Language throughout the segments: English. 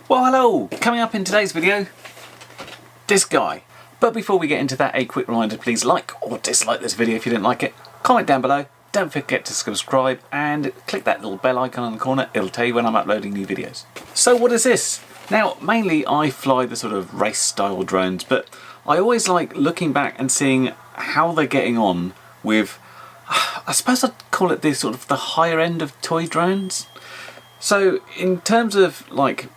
Well, hello! Coming up in today's video, this guy. But before we get into that, a quick reminder, please like or dislike this video if you didn't like it. Comment down below, don't forget to subscribe and click that little bell icon in the corner, it'll tell you when I'm uploading new videos. So what is this? Now, mainly I fly the sort of race style drones, but I always like looking back and seeing how they're getting on with, I suppose I'd call it this sort of the higher end of toy drones. So in terms of like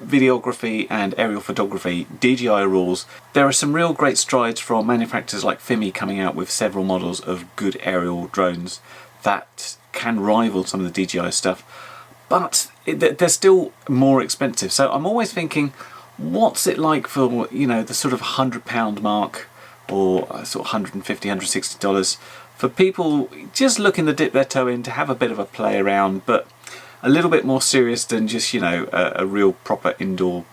videography and aerial photography, DJI rules. There are some real great strides from manufacturers like Fimi coming out with several models of good aerial drones that can rival some of the DJI stuff, but they're still more expensive. So I'm always thinking, what's it like for, you know, the sort of £100 mark or sort of $150, $160 for people just looking to dip their toe in, to have a bit of a play around, but a little bit more serious than just, you know, a real proper indoor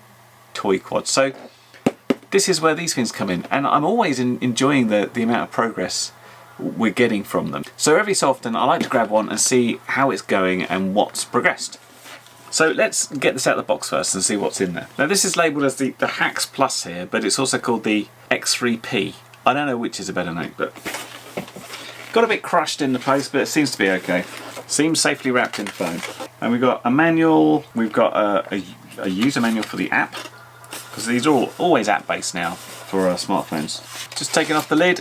toy quad. So this is where these things come in, and I'm always enjoying the amount of progress we're getting from them. So every so often I like to grab one and see how it's going and what's progressed. So let's get this out of the box first and see what's in there. Now this is labelled as the Hax Plus here, but it's also called the X3P. I don't know which is a better name, but got a bit crushed in the place, but it seems to be okay. Seems safely wrapped in foam. And we've got a manual, we've got a user manual for the app, because these are always app based now for our smartphones. Just taking off the lid,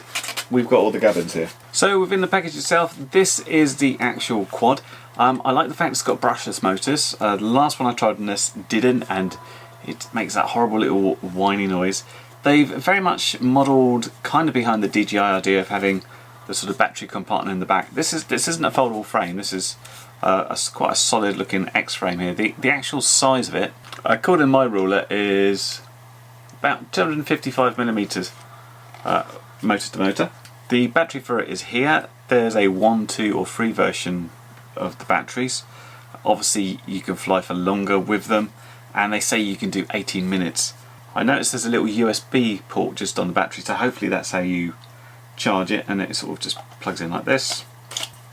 we've got all the gubbins here. So within the package itself, this is the actual quad. I like the fact it's got brushless motors. The last one I tried on this didn't, and it makes that horrible little whiny noise. They've very much modelled kind of behind the DJI idea of having the sort of battery compartment in the back. This isn't a foldable frame. This is quite a solid looking X frame here. The actual size of it, according to my ruler, is about 255mm motor to motor. The battery for it is here. There's a 1, 2 or 3 version of the batteries. Obviously you can fly for longer with them, and they say you can do 18 minutes. I noticed there's a little USB port just on the battery, so hopefully that's how you charge it, and it sort of just plugs in like this.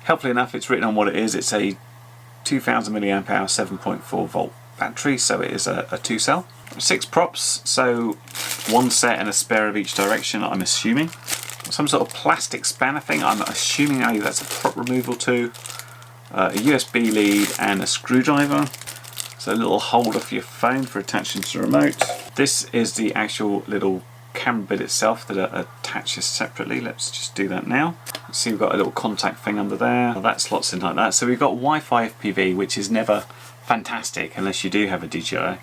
Helpfully enough, it's written on what it is. It's a 2000 milliamp hour 7.4 volt battery, so it is a 2-cell. 6 props, so 1 set and a spare of each direction, I'm assuming. Some sort of plastic spanner thing, I'm assuming that's a prop removal too. A USB lead and a screwdriver. So a little holder for your phone for attaching to the remote. This is the actual little camera bit itself that attaches separately. Let's just do that now. See, we've got a little contact thing under there. That slots in like that. So we've got Wi-Fi FPV, which is never fantastic unless you do have a DJI.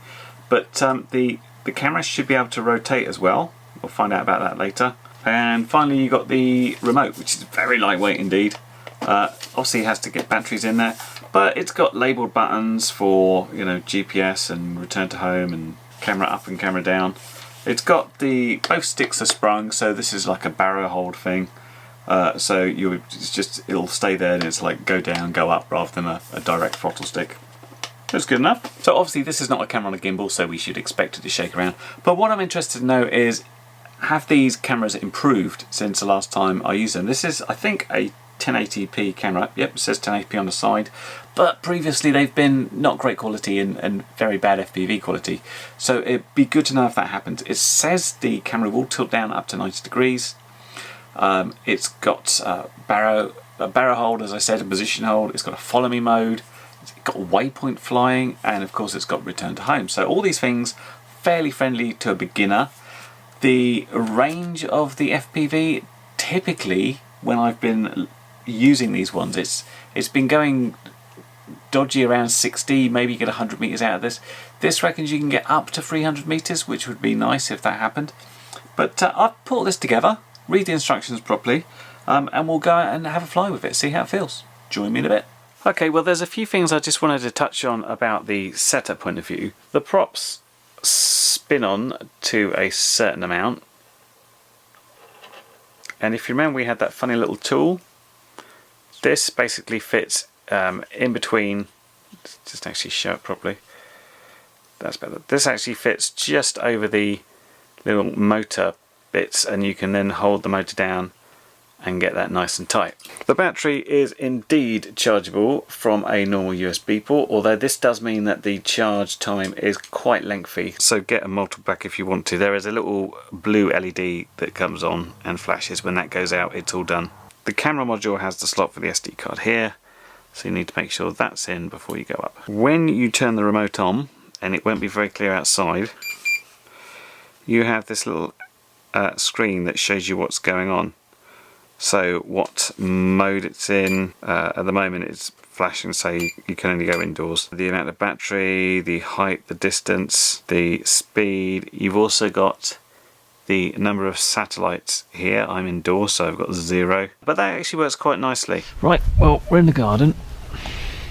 But the camera should be able to rotate as well. We'll find out about that later. And finally, you got the remote, which is very lightweight indeed. Obviously, it has to get batteries in there, but it's got labelled buttons for, you know, GPS and return to home and camera up and camera down. It's got both sticks are sprung, so this is like a barrow hold thing. So it'll stay there, and it's like go down, go up, rather than a direct throttle stick. That's good enough. So obviously this is not a camera on a gimbal, so we should expect it to shake around. But what I'm interested to know is, have these cameras improved since the last time I used them? This is, I think, a 1080p camera. Yep, it says 1080p on the side, but previously they've been not great quality and very bad FPV quality, so it'd be good to know if that happened. It says the camera will tilt down up to 90 degrees. It's got a barrow hold, as I said, a position hold. It's got a follow me mode. It's got waypoint flying, and of course it's got return to home. So all these things fairly friendly to a beginner. The range of the FPV, typically when I've been using these ones, it's been going dodgy around 60, maybe you get 100 meters out of this. This reckons you can get up to 300 meters, which would be nice if that happened. But I've put all this together, read the instructions properly, and we'll go out and have a fly with it, see how it feels. Join me in a bit. Okay, well, there's a few things I just wanted to touch on about the setup point of view. The props spin on to a certain amount, and if you remember, we had that funny little tool. This basically fits in between. Just actually show it properly. That's better. This actually fits just over the little motor bits, and you can then hold the motor down and get that nice and tight. The battery is indeed chargeable from a normal USB port, although this does mean that the charge time is quite lengthy, so get a multiple pack if you want to. There is a little blue LED that comes on and flashes. When that goes out, it's all done. The camera module has the slot for the SD card here, so you need to make sure that's in before you go up. When you turn the remote on, and it won't be very clear outside, you have this little screen that shows you what's going on. So what mode it's in. At the moment it's flashing, so you can only go indoors. The amount of battery, the height, the distance, the speed. You've also got the number of satellites here. I'm indoors, so I've got 0. But that actually works quite nicely. Right, well, we're in the garden.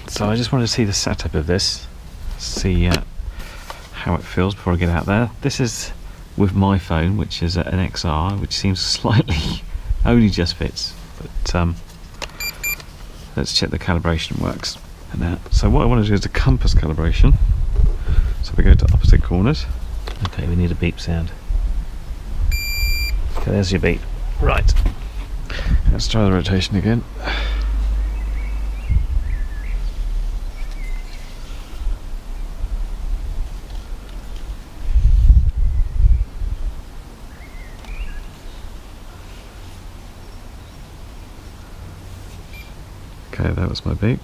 So I just wanted to see the setup of this. See how it feels before I get out there. This is with my phone, which is an XR, which seems slightly only just fits, but let's check the calibration works. So what I want to do is a compass calibration. So we go to opposite corners. Okay, we need a beep sound. Okay, there's your beep. Right, let's try the rotation again. Okay, that was my beep.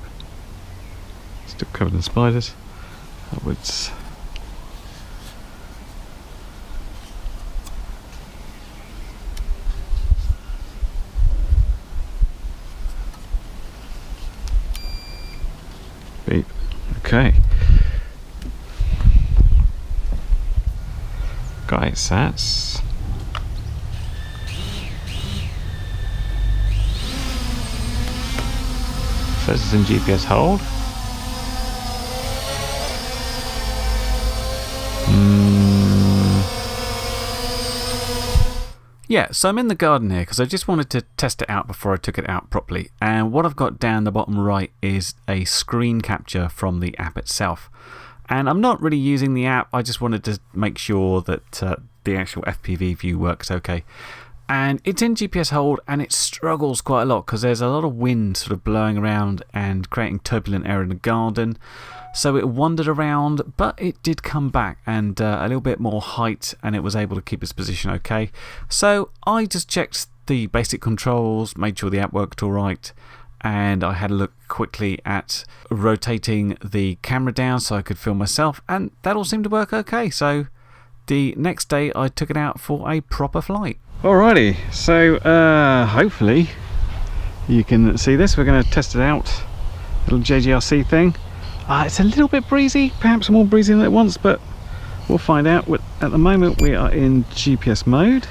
Still covered in spiders. Upwards. Beep. Okay. Got 8 sats. Says it's in GPS hold. Yeah, so I'm in the garden here because I just wanted to test it out before I took it out properly. And what I've got down the bottom right is a screen capture from the app itself. And I'm not really using the app, I just wanted to make sure that the actual FPV view works okay. And it's in GPS hold, and it struggles quite a lot because there's a lot of wind sort of blowing around and creating turbulent air in the garden. So it wandered around, but it did come back, and a little bit more height, and it was able to keep its position okay. So I just checked the basic controls, made sure the app worked alright, and I had a look quickly at rotating the camera down so I could film myself, and that all seemed to work okay. So the next day I took it out for a proper flight. Alrighty, so hopefully you can see this. We're going to test it out, little JJRC thing. It's a little bit breezy, perhaps more breezy than it wants, but we'll find out. At the moment we are in GPS mode.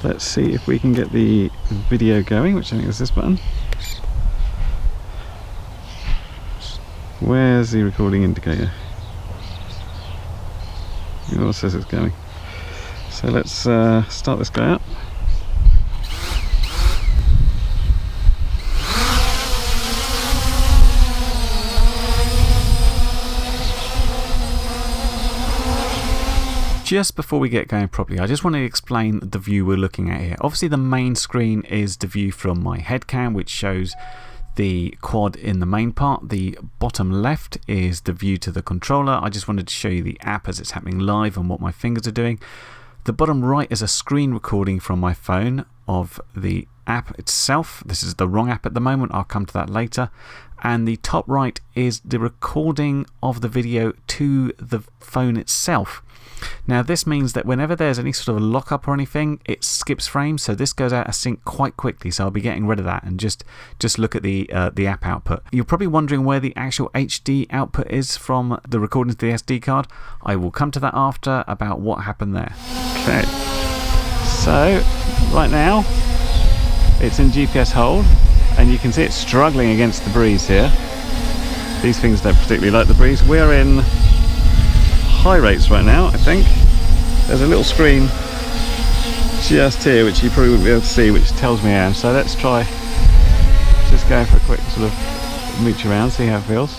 Let's see if we can get the video going, which I think is this button. Where's the recording indicator? Oh, it says it's going. So let's start this guy up. Just before we get going properly, I just want to explain the view we're looking at here. Obviously the main screen is the view from my head cam, which shows the quad in the main part. The bottom left is the view to the controller. I just wanted to show you the app as it's happening live and what my fingers are doing. The bottom right is a screen recording from my phone of the app itself. This is the wrong app at the moment, I'll come to that later. And the top right is the recording of the video to the phone itself. Now this means that whenever there's any sort of a lockup or anything, it skips frames, so this goes out of sync quite quickly, so I'll be getting rid of that and just look at the app output. You're probably wondering where the actual HD output is from the recording to the SD card. I will come to that after, about what happened there. Okay, so right now it's in GPS hold, and you can see it's struggling against the breeze here. These things don't particularly like the breeze. We're in high rates right now, I think. There's a little screen just here which you probably wouldn't be able to see, which tells me I am. So let's try just going for a quick sort of mooch around, see how it feels.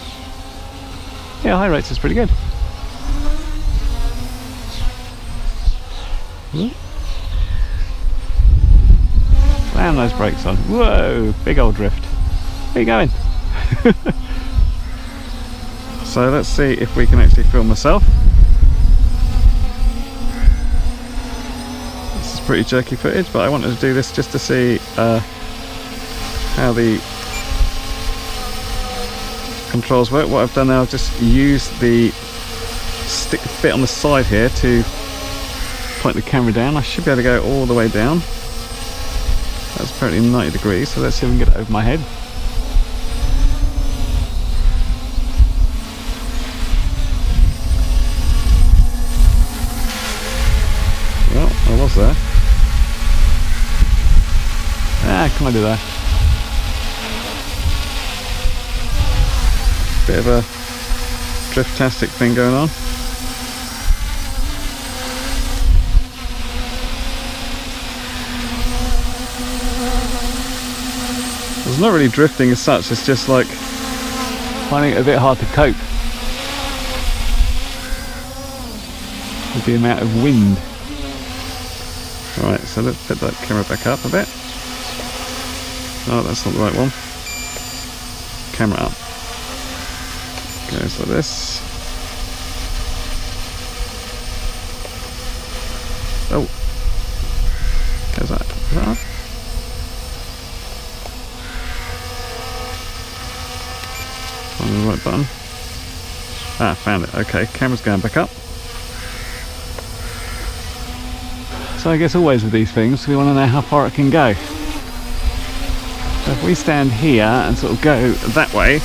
Yeah, high rates is pretty good. Wow, slam those brakes on. Whoa, big old drift. Where are you going? So let's see if we can actually film myself. This is pretty jerky footage, but I wanted to do this just to see how the controls work. What I've done now, I've just used the stick bit on the side here to point the camera down. I should be able to go all the way down. That's apparently 90 degrees, so let's see if we can get it over my head. Well, I was there. Can I do that? Bit of a drift-tastic thing going on. It's not really drifting as such, it's just like finding it a bit hard to cope with the amount of wind. Alright, so let's put that camera back up a bit. Oh, that's not the right one. Camera up. Goes like this. Oh. Goes that. Is that up? On the right button. Ah, found it. Okay, camera's going back up. So I guess always with these things, we want to know how far it can go. So if we stand here and sort of go that way,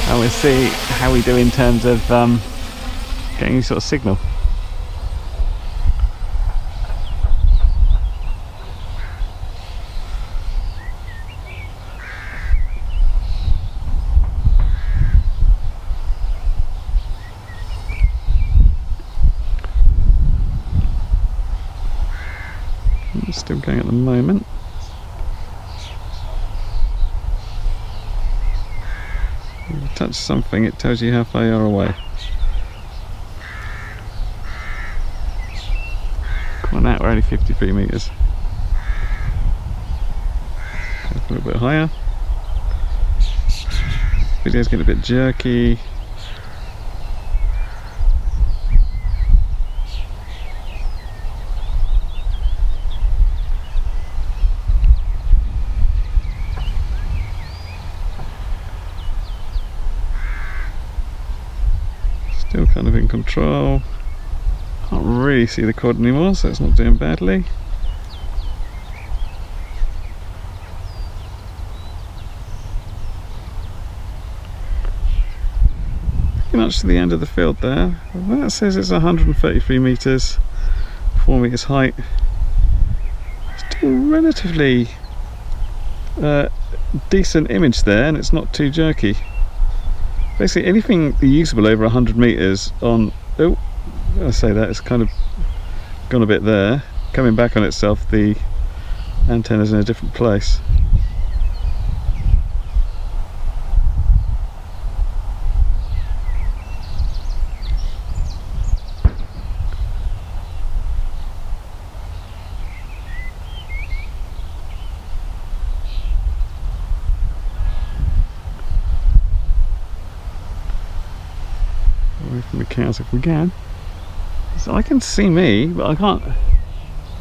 and we'll see how we do in terms of getting any sort of signal. It's still going at the moment. If you touch something, it tells you how far you are away. Come on out, we're only 53 metres. A little bit higher. Video's getting a bit jerky. Still kind of in control. Can't really see the quad anymore, so it's not doing badly. Pretty much to the end of the field there. That says it's 133 metres, 4 metres height. Still relatively decent image there, and it's not too jerky. Basically anything usable over 100 metres on, oh, I say that, it's kind of gone a bit there. Coming back on itself, the antenna's in a different place. Away from the cows if we can. So I can see me, but I can't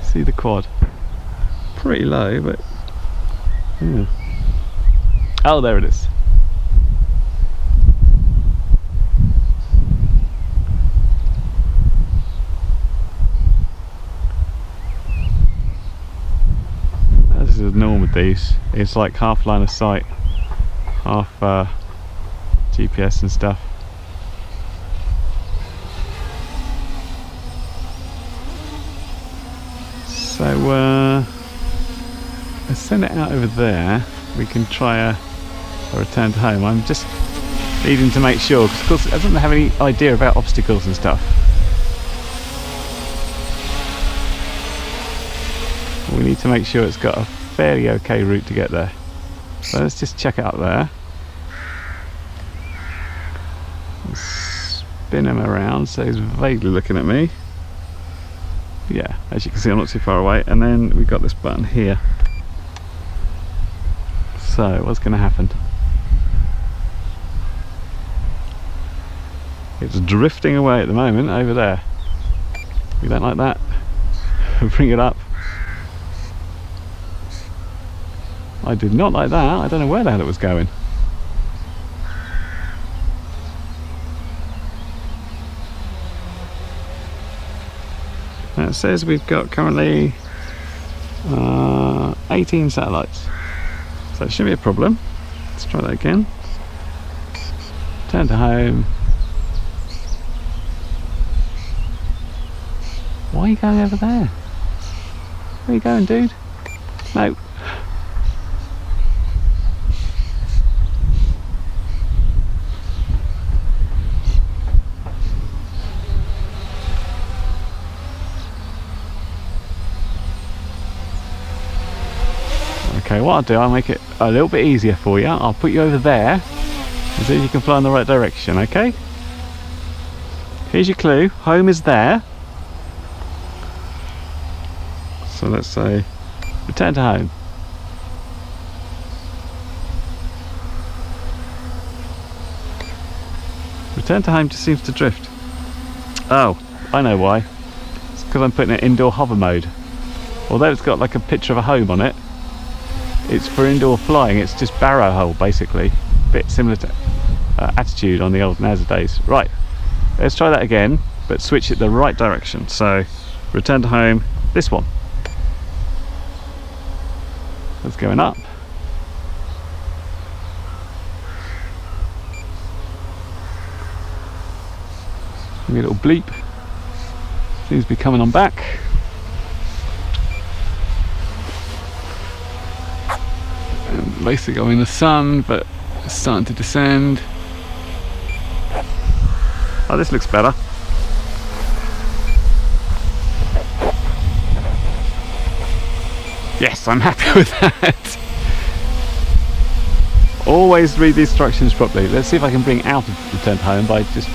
see the quad. Pretty low, but yeah. Oh, there it is. This is normal with these. It's like half line of sight, half GPS and stuff. So let's send it out over there. We can try a return to home. I'm just needing to make sure, because of course I don't have any idea about obstacles and stuff. We need to make sure it's got a fairly okay route to get there. So let's just check it up there. Spin him around so he's vaguely looking at me. Yeah, as you can see I'm not too far away, and then we've got this button here. So what's going to happen? It's drifting away at the moment over there. You don't like that? Bring it up. I did not like that. I don't know where the hell it was going. It says we've got currently 18 satellites. So it shouldn't be a problem. Let's try that again. Turn to home. Why are you going over there? Where are you going, dude? No. Okay, what I'll do, I'll make it a little bit easier for you. I'll put you over there and see if you can fly in the right direction, okay? Here's your clue. Home is there. So let's say, return to home. Return to home just seems to drift. Oh, I know why. It's because I'm putting it indoor hover mode. Although it's got like a picture of a home on it, it's for indoor flying. It's just barrow hole basically. A bit similar to Attitude on the old NASA days. Right, let's try that again, but switch it the right direction. So, return to home, this one. That's going up. Give me a little bleep. Seems to be coming on back. And basically going in the sun, but it's starting to descend. Oh, this looks better. Yes, I'm happy with that. Always read the instructions properly. Let's see if I can bring out of return to home by just,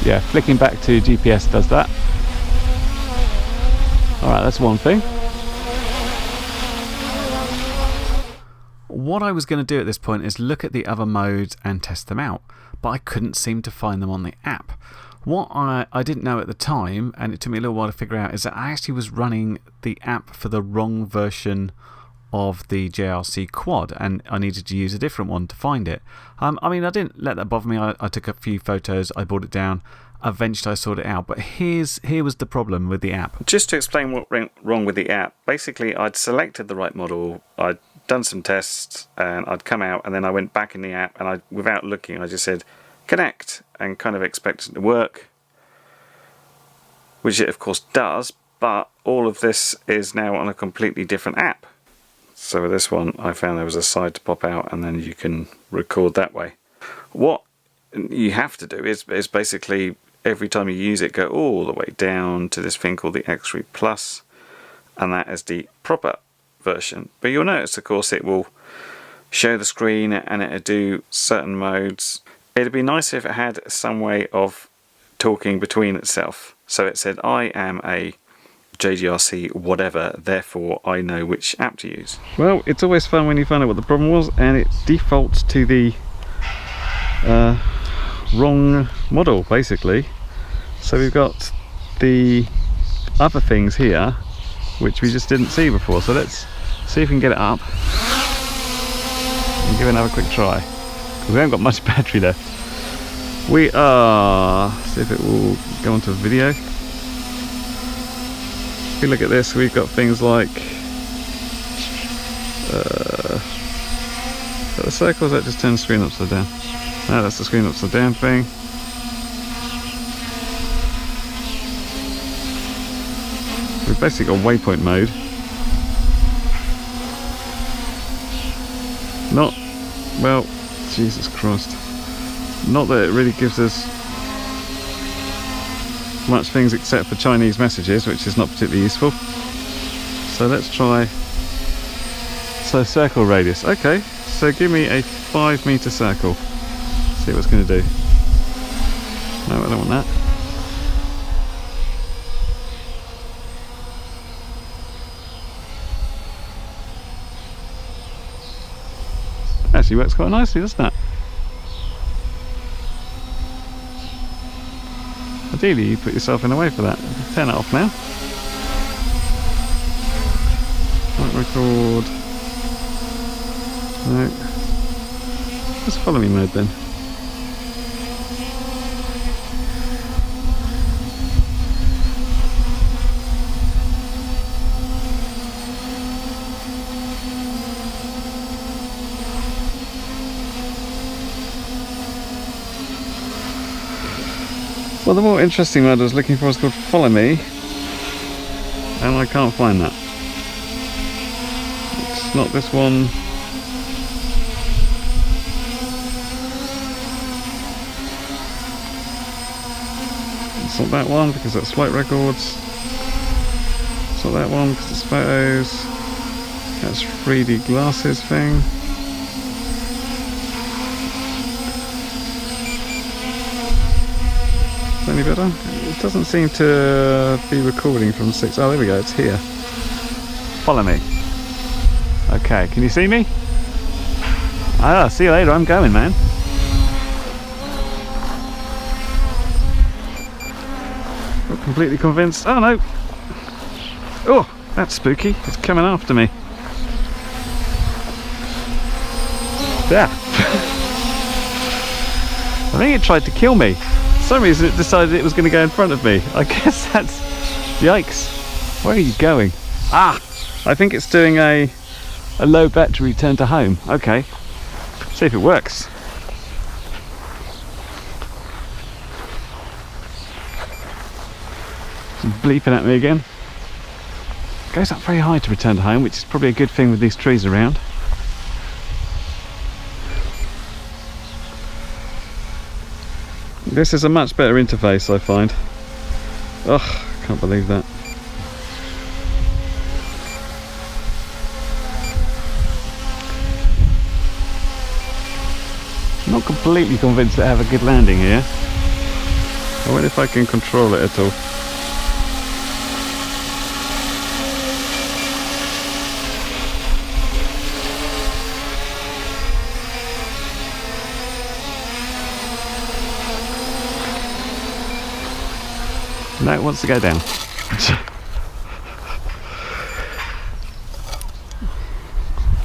yeah, flicking back to GPS does that. Alright, that's one thing. What I was going to do at this point is look at the other modes and test them out, but I couldn't seem to find them on the app. What I didn't know at the time, and it took me a little while to figure out, is that I actually was running the app for the wrong version of the JRC quad, and I needed to use a different one to find it. I mean, I didn't let that bother me. I took a few photos, I brought it down, eventually I sorted it out, but here was the problem with the app. Just to explain what went wrong with the app, basically I'd selected the right model, I'd done some tests, and I'd come out, and then I went back in the app, and without looking, I just said connect, and kind of expected it to work, which it of course does, but all of this is now on a completely different app. So with this one, I found there was a side to pop out, and then you can record that way. What you have to do is basically every time you use it, go all the way down to this thing called the X3 Plus, and that is the proper version. But you'll notice, of course, it will show the screen and it'll do certain modes. It'd be nice if it had some way of talking between itself. So it said, I am a JJRC whatever, therefore I know which app to use. Well, it's always fun when you find out what the problem was, and it defaults to the wrong model basically. So we've got the other things here which we just didn't see before, so let's see if we can get it up and give it another quick try, because we haven't got much battery left. We are, see if it will go onto a video. If you look at this, we've got things like the circles that just turn the screen upside down. No, that's the screen upside down thing. We've basically got waypoint mode. Not, well, Jesus Christ. Not that it really gives us much things except for Chinese messages, which is not particularly useful. So let's try, so circle radius. Okay, so give me a 5 meter circle. See what it's going to do. No, I don't want that. actually works quite nicely, doesn't it? Ideally, you put yourself in the way for that. Turn it off now. Might record. No. Just follow me mode then. Well, the more interesting mode I was looking for was called Follow Me, and I can't find that. It's not this one. It's not that one because that's flight records. It's not that one because it's photos. That's 3D glasses thing. Any better? It doesn't seem to be recording from 6. Oh, there we go, it's here. Follow me. Okay, can you see me? Ah, see you later, I'm going, man. Not completely convinced. Oh no! Oh, that's spooky. It's coming after me. There. I think it tried to kill me. For some reason it decided it was going to go in front of me. I guess that's... Yikes. Where are you going? Ah! I think it's doing a low battery return to home. Okay. See if it works. It's bleeping at me again. It goes up very high to return to home, which is probably a good thing with these trees around. This is a much better interface, I find. Ugh, can't believe that. I'm not completely convinced I have a good landing here. I wonder if I can control it at all. No, it wants to go down.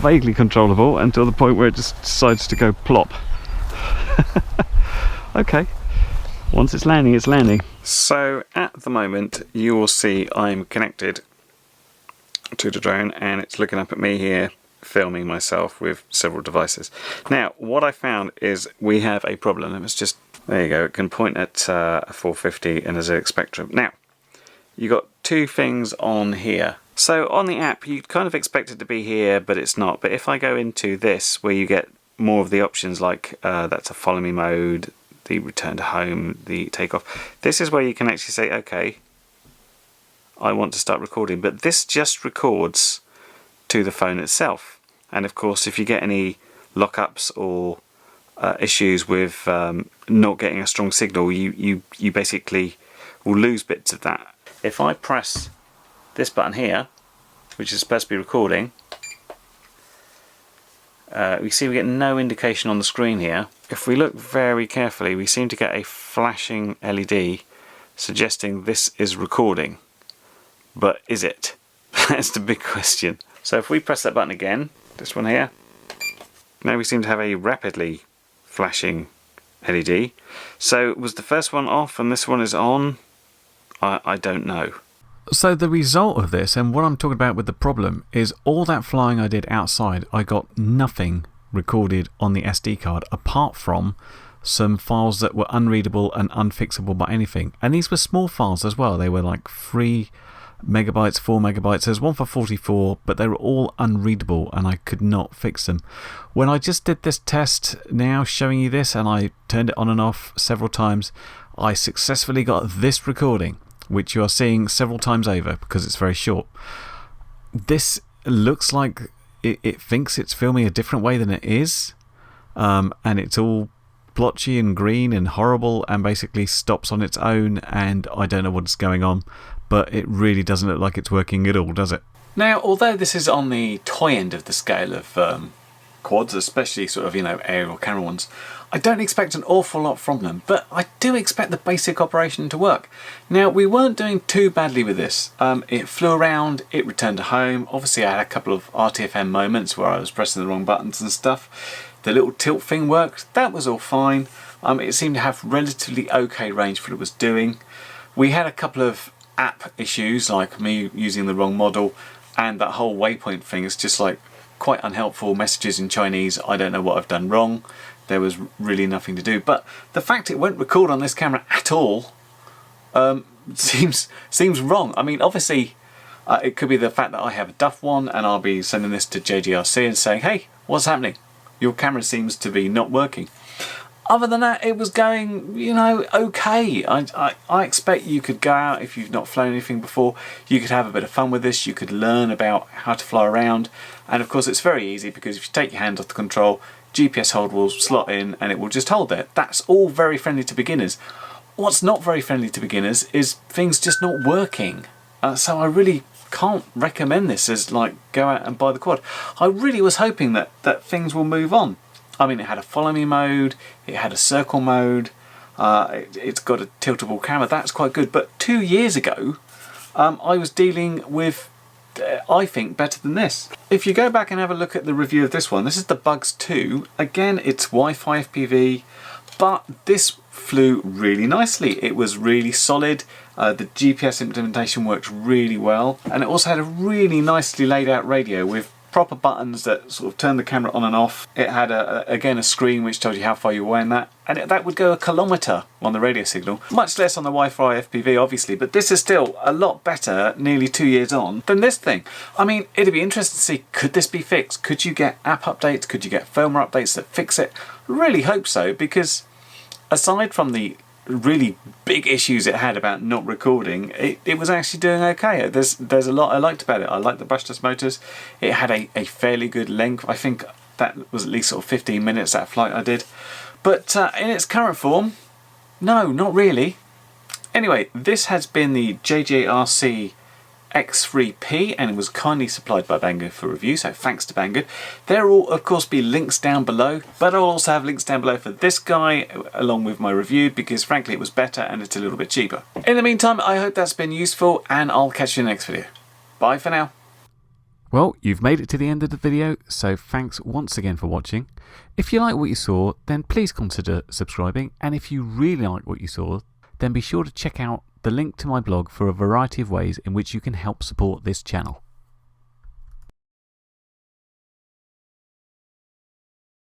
Vaguely controllable until the point where it just decides to go plop. Okay, once it's landing, it's landing. So at the moment you will see I'm connected to the drone and it's looking up at me here, filming myself with several devices. Now what I found is we have a problem. It was just, there you go, it can point at a 450 and a ZX Spectrum. Now you got two things on here. So on the app you'd kind of expect it to be here, but it's not. But if I go into this where you get more of the options, like that's a follow me mode, the return to home, the takeoff, this is where you can actually say, okay, I want to start recording. But this just records to the phone itself. And of course if you get any lockups or issues with not getting a strong signal, you basically will lose bits of that. If I press this button here, which is supposed to be recording, we see we get no indication on the screen here. If we look very carefully, we seem to get a flashing LED suggesting this is recording. But is it? That's the big question. So if we press that button again, this one here, now we seem to have a rapidly flashing LED. So was the first one off and this one is on? I don't know. So the result of this, and what I'm talking about with the problem, is all that flying I did outside, I got nothing recorded on the SD card apart from some files that were unreadable and unfixable by anything. And these were small files as well. They were like 3 megabytes, 4 megabytes. There's one for 44, but they were all unreadable and I could not fix them. When I just did this test now showing you this, and I turned it on and off several times, I successfully got this recording, which you are seeing several times over because it's very short. This looks like it thinks it's filming a different way than it is, and it's all blotchy and green and horrible and basically stops on its own, and I don't know what's going on, but it really doesn't look like it's working at all, does it? Now, although this is on the toy end of the scale of quads, especially sort of, you know, aerial camera ones, I don't expect an awful lot from them, but I do expect the basic operation to work. Now, we weren't doing too badly with this. It flew around, it returned to home. Obviously, I had a couple of RTFM moments where I was pressing the wrong buttons and stuff. The little tilt thing worked, that was all fine. It seemed to have relatively okay range for what it was doing. We had a couple of app issues, like me using the wrong model, and that whole waypoint thing is just like quite unhelpful messages in Chinese. I don't know what I've done wrong. There was really nothing to do, but the fact it won't record on this camera at all seems wrong. I mean, obviously it could be the fact that I have a duff one and I'll be sending this to JJRC and saying, hey, what's happening? Your camera seems to be not working. Other than that, it was going, you know, okay. I expect you could go out, if you've not flown anything before, you could have a bit of fun with this, you could learn about how to fly around, and of course it's very easy because if you take your hand off the control, GPS hold will slot in and it will just hold there. That's all very friendly to beginners. What's not very friendly to beginners is things just not working. So I really can't recommend this as like go out and buy the quad. I really was hoping that things will move on. I mean, it had a follow me mode, it had a circle mode, it's got a tiltable camera, that's quite good. But 2 years ago, I was dealing with, I think, better than this. If you go back and have a look at the review of this one, this is the Bugs 2. Again, it's Wi-Fi FPV, but this flew really nicely. It was really solid. The GPS implementation worked really well. And it also had a really nicely laid out radio with proper buttons that sort of turn the camera on and off. It had again a screen which told you how far you were in that, and that would go 1 kilometre on the radio signal. Much less on the Wi-Fi FPV obviously, but this is still a lot better nearly 2 years on than this thing. I mean, it'd be interesting to see, could this be fixed? Could you get app updates? Could you get firmware updates that fix it? I really hope so, because aside from the really big issues it had about not recording, it was actually doing okay. There's a lot I liked about it. I liked the brushless motors. It had a fairly good length. I think that was at least sort of 15 minutes, that flight I did. But in its current form, no, not really. Anyway, this has been the JJRC X3P, and it was kindly supplied by Banggood for review, so thanks to Banggood. There will of course be links down below, but I'll also have links down below for this guy along with my review, because frankly it was better and it's a little bit cheaper. In the meantime, I hope that's been useful, and I'll catch you in the next video. Bye for now. Well, you've made it to the end of the video, so thanks once again for watching. If you like what you saw, then please consider subscribing, and if you really like what you saw, then be sure to check out the link to my blog for a variety of ways in which you can help support this channel.